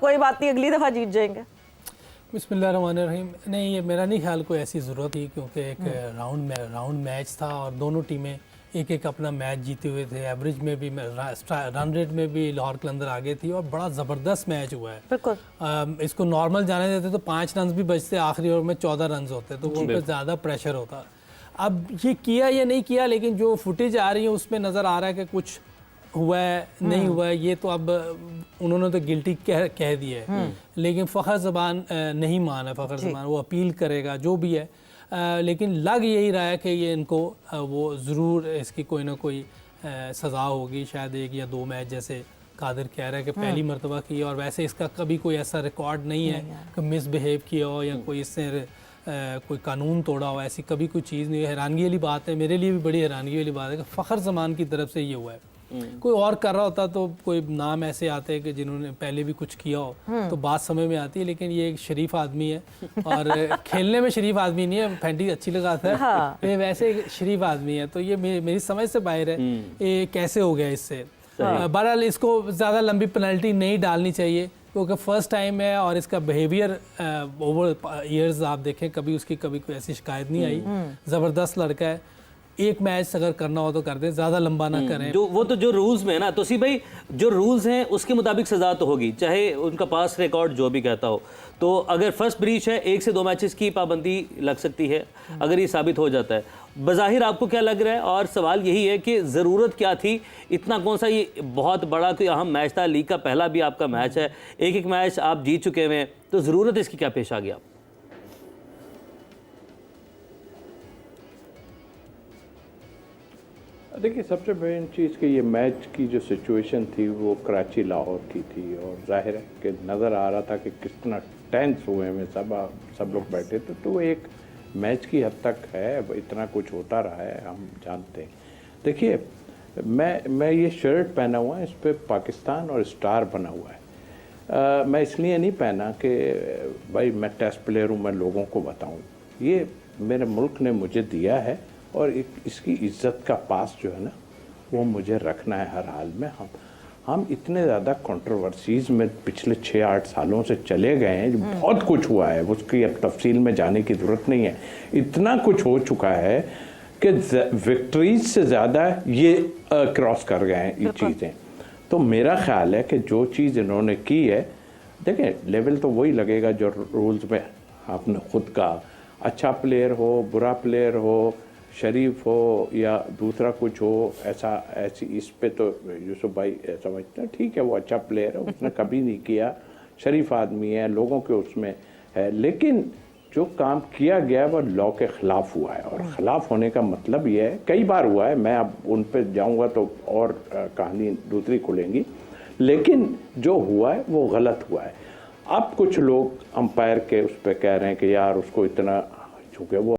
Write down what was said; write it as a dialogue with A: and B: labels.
A: कोई बात नहीं, अगली दफ़ा जीत जाएंगे।
B: बिस्मिल्लाहिर्रहमानिर्रहीम। नहीं, ये मेरा नहीं ख्याल कोई ऐसी ज़रूरत थी, क्योंकि एक राउंड मैच था और दोनों टीमें एक एक अपना मैच जीते हुए थे। एवरेज में भी, रन रेट में भी लाहौर कलंदर आगे थी और बड़ा ज़बरदस्त मैच हुआ है।
A: बिल्कुल
B: इसको नॉर्मल जाने देते तो 5 रन भी बचते, आखिरी ओवर में 14 रन होते, तो वो पे ज़्यादा प्रेशर होता। अब ये किया या नहीं किया, लेकिन जो फुटेज आ रही है उसमें नज़र आ रहा है कि कुछ हुआ है नहीं हुआ है, ये तो अब उन्होंने तो गिल्टी कह दिया है, लेकिन फ़खर ज़बान नहीं माना। फ़खर ज़बान वो अपील करेगा जो भी है, लेकिन लग यही रहा है कि ये इनको वो ज़रूर इसकी कोई ना कोई सज़ा होगी, शायद 1 या 2 मैच, जैसे कादिर कह रहा है कि पहली मरतबा की, और वैसे इसका कभी कोई ऐसा रिकॉर्ड नहीं है कि मिसबिहेव किया हो या कोई इससे कोई कानून तोड़ा हो, ऐसी कभी कोई चीज़ नहीं है। हैरानगी वाली बात है, मेरे लिए भी बड़ी हैरानगी वाली बात है कि फ़खर ज़मान की तरफ से ये हुआ है। कोई और कर रहा होता तो कोई नाम ऐसे आते हैं कि जिन्होंने पहले भी कुछ किया हो, तो बात समझ में आती है, लेकिन ये एक शरीफ आदमी है और खेलने में शरीफ आदमी नहीं है, फैंटी अच्छी लगाता है। हाँ। ये वैसे एक शरीफ आदमी है, तो ये मेरी समझ से बाहर है ये कैसे हो गया इससे। बहरहाल इसको ज़्यादा लंबी पेनल्टी नहीं डालनी चाहिए, क्योंकि फर्स्ट टाइम है और इसका बिहेवियर ओवर ईयर्स आप देखें कभी उसकी कभी कोई ऐसी शिकायत नहीं आई। ज़बरदस्त लड़का है, एक मैच अगर करना हो तो कर दें, ज़्यादा लंबा ना करें।
C: जो रूल्स में है ना तोसी भाई, जो रूल्स हैं उसके मुताबिक सज़ा तो होगी, चाहे उनका पास रिकॉर्ड जो भी कहता हो। तो अगर फर्स्ट ब्रीच है, 1 से 2 मैचेस की पाबंदी लग सकती है अगर ये साबित हो जाता है। बज़ाहिर आपको क्या लग रहा है, और सवाल यही है कि ज़रूरत क्या थी, इतना कौन सा ये बहुत बड़ा कोई अहम मैच था, लीग का पहला भी आपका मैच है, एक मैच आप जीत चुके हैं, तो ज़रूरत इसकी क्या पेश आ गया?
D: देखिए, सबसे मेन चीज़ कि ये मैच की जो सिचुएशन थी वो कराची लाहौर की थी, और जाहिर है कि नज़र आ रहा था कि कितना टेंस हुए में सब लोग बैठे थे, तो एक मैच की हद तक है, इतना कुछ होता रहा है, हम जानते हैं। देखिए, मैं ये शर्ट पहना हुआ है, इस पर पाकिस्तान और स्टार बना हुआ है। मैं इसलिए नहीं पहना कि भाई मैं टेस्ट प्लेयर हूँ, मैं लोगों को बताऊँ। ये मेरे मुल्क ने मुझे दिया है और इसकी इज्जत का पास जो है ना, वो मुझे रखना है हर हाल में। हम इतने ज़्यादा कंट्रोवर्सीज़ में पिछले 6-8 सालों से चले गए हैं, बहुत कुछ हुआ है, उसकी अब तफसील में जाने की ज़रूरत नहीं है। इतना कुछ हो चुका है कि विक्ट्रीज से ज़्यादा ये क्रॉस कर गए हैं ये चीज़ें। तो मेरा ख्याल है कि जो चीज़ इन्होंने की है, देखें लेवल तो वही लगेगा जो रूल्स में आपने खुद कहा। अच्छा प्लेयर हो, बुरा प्लेयर हो, शरीफ हो या दूसरा कुछ हो, ऐसी इस पे तो यूसुफ भाई समझते हैं ठीक है, वो अच्छा प्लेयर है, उसने कभी नहीं किया, शरीफ आदमी है, लोगों के उसमें है, लेकिन जो काम किया गया वो लॉ के ख़िलाफ़ हुआ है। और ख़िलाफ़ होने का मतलब ये है, कई बार हुआ है, मैं अब उन पे जाऊंगा तो और कहानी दूसरी खुलेंगी, लेकिन जो हुआ है वो गलत हुआ है। अब कुछ लोग अंपायर के उस पर कह रहे हैं कि यार उसको इतना, चूँकि वो